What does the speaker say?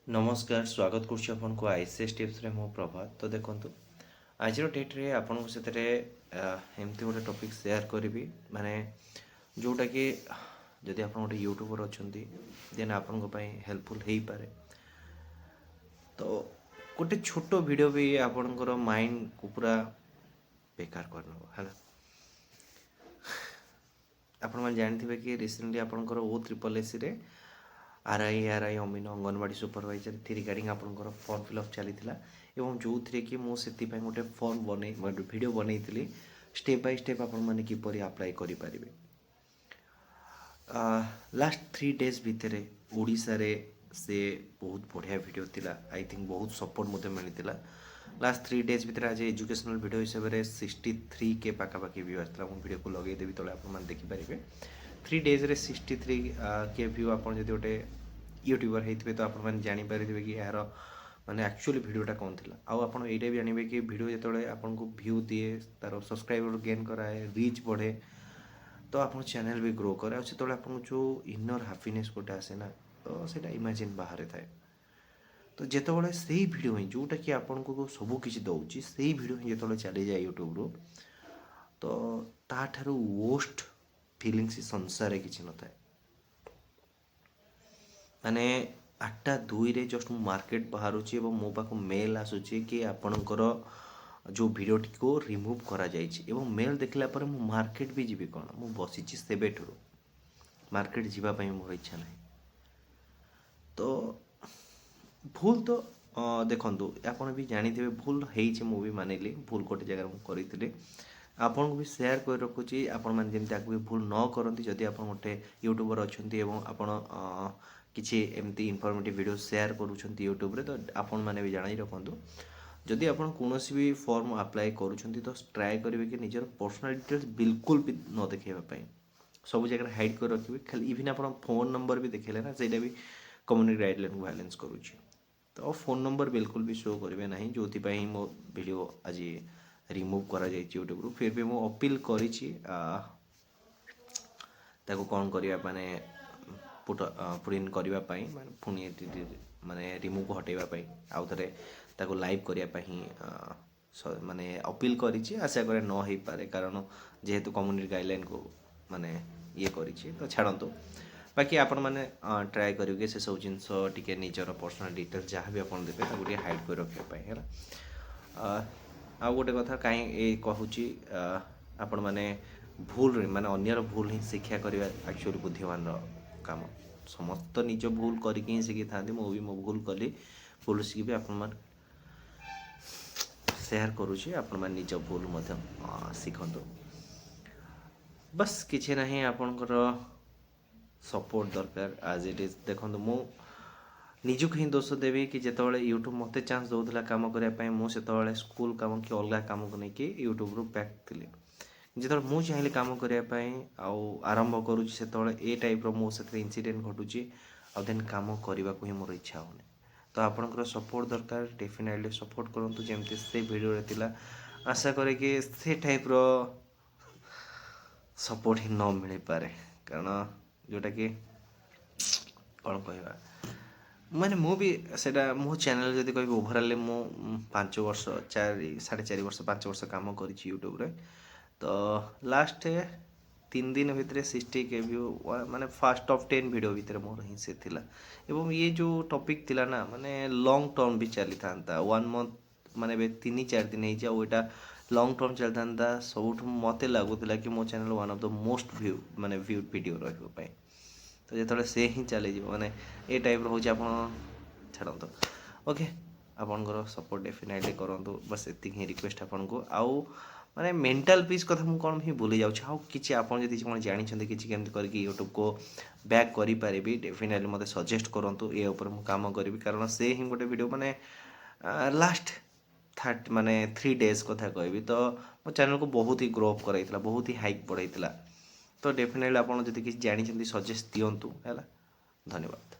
नमस्कार स्वागत करुच्ची आपन को आईसीएस टिप्स रे मो प्रभात। तो देखो आज डेट रे आपन को सेतरे एमती गोटे टॉपिक शेयर करी माने जोटा कि जदि आप गोटे यूट्यूबर अच्छा देन आपन को पई हेल्पफुल हो पारे। तो गोटे छोट वीडियो भी आपनकर माइंड को पूरा बेकार करनबो है। आपण मैंने जानते कि रिसेंटली आपनकर O SSS रे आरआई अमीन अंगनवाड़ी सुपरवाइजर थी रिगार्डिंग आपनकर फॉर्म फिलअप चली एवं जो थी कि मुझे गोटे फॉर्म बन वीडियो बनई स्टेप बाय स्टेप आपण मैंने किपरि अप्लाई करि परिबे। लास्ट 3 डेज भितर ओडिशा रे से बहुत बढ़िया वीडियो थिला। आई थिंक बहुत सपोर्ट मते मिलता। लास्ट 3 डेज भितर आज एजुकेशनल वीडियो हिसाब से 63 के पाखापाखि व्यू आसला। मुझे वीडियो को लगेदेवी तले आप देखिपारे 3 डेज रे 63 के व्यू आप गोटे यूट्यूबर होते तो आप जानीपारे कि यार माने एक्चुअली वीडियोटा कौन थी। आप ये भी जानवे कि वीडियो जो आपको व्यू दिए तार सब्सक्राइबर गेन कराए रीच बढ़े तो आप चैनल भी ग्रो करे से आप जो इनर हैप्पीनेस गोटे आसे ना तो सेटा इमेजिन बाहर थाए। तो जितेबाला से भिड ही जोटा कि आपको सबकि दौर से भिड ही जो चली जाए यूट्यूब रू तो ताठार वोस्ट फिलिंग्स संसार किसी न था। माने 8:02 जस्ट मु मार्केट बाहर मो पाक मेल आसूची कि आपणकर जो भिडटी को रिमूव करा जाइए एवं मेल देखला पर मु मार्केट भी जीवी कौन मु बसी सेबेठू मार्केट जीवाई मोर इच्छा ना। तो भूल तो देखु आप भी जानते भूल हो भी मानिली भूल गोटे जगह मुझे आपन को भी शेयर कर रखुची आपण मैंने जमी भी भूल न करती। जदि आप गोटे यूट्यूबर अच्छा आपण किसी एमती इनफॉर्मेटिव वीडियो शेयर करुँच यूट्यूब रे तो आपण मैंने भी जानी रखु जदि आप कौन भी फॉर्म अप्लाई करुँच तो ट्राए करेंगे कि निजर पर्सनल डिटेल्स बिल्कुल भी न देखाइवाई सब जगह हाइड कर रखिए। खाली इवन आप फोन नंबर भी देखेले ना ସେଇଟା भी कम्युनिटी गाइडलाइन को वायलेंस करुँच तो फोन नंबर बिल्कुल भी शो करेंगे ना जो मो वीडियो आज रिमूव करा यूट्यूब रू। फिर भी मु अपील करी कौन करने माने पुट इन करने पुणी माने रिमूव हटेवाई आउ थे लाइव करने माने अपील करी आशा करे न हो पारे कारण जेहेतु कम्युनिटी गाइडलाइन को माने ये करी तो छाड़ू बाकी आपण मैंने ट्राए करेंगे से सब जिनस टी निजर पर्सनल डिटेल्स जहाँ भी आप देते हाइड कर रखापी है। आ गोटे कथा कहीं कहूँ आपण मैंने भूल माने अन्यर भूल ही शिक्षा करवा एक्चुअली बुद्धिमान काम समस्त निज भूल करके ही शिखी था। मुझे मो भूल कली भूल शिखी आपण शेयर करुँची आपण मैंने निज भूल शिखतु बस किसी ना आपणकर सपोर्ट दरकार आज इट इज। देखो मु निजुक ही दोष देवी कि जितेबाला यूट्यूब मत चान्स दूसरा कम करने मुझे स्कूल कम कि अलग कम को लेकिन यूट्यूब रू बैक थी जो मुझे चाहिए कम करने आरंभ करुँचे ये टाइप मो से इनसीडेंट घटुची देन कम करने को ही मोर इच्छा होने। तो आपंकर सपोर्ट दरकार डेफिनेटली सपोर्ट करूँ जमती से वीडियो थिला आशा करे कि से टाइप सपोर्ट ही न मिल पारे कारण जोटा कि कौन कहवा माने मु भी सेटा मो चैनल जदि कह ओभरअल मु 5 वर्ष 4.5 वर्ष 5 वर्ष काम कर यूट्यूब रे तो लास्ट 3 दिन भितर 60 के व्यू माने फास्ट टॉप 10 वीडियो भितर मोर ही से थिला एवं ये जो टॉपिक थिला ना माने लॉन्ग टर्म भी चली था 1 मंथ माने 3-4 दिन ही जाओ एटा लॉन्ग टर्म चलता था सब मत लगुला कि मो channel one of the most view माने व्यू वीडियो रही तो जो से ही चली माने ये टाइप रोचे आप छाड़त ओके आपनकर सपोर्ट डेफिनेटली करूँ बस ये ही रिक्वेस्ट आपन को आउ माने मेंटल पीस कथा मुझे कौन भी भूली जाऊँ कि आप जानते कि करके यूट्यूब को बैक करें डेफिनेटली मत सजेस्ट करूँ ये मुझे काम करी कारण से ही गोटे वीडियो माने लास्ट 30 माने 3 डेज कथा कहबी तो मो चैनल को बहुत ही ग्रो अप कराइला बहुत ही हाइक बढ़ाई तो डेफिनेटली आप किसी जानते सजेस्ट दिंतु है। धन्यवाद।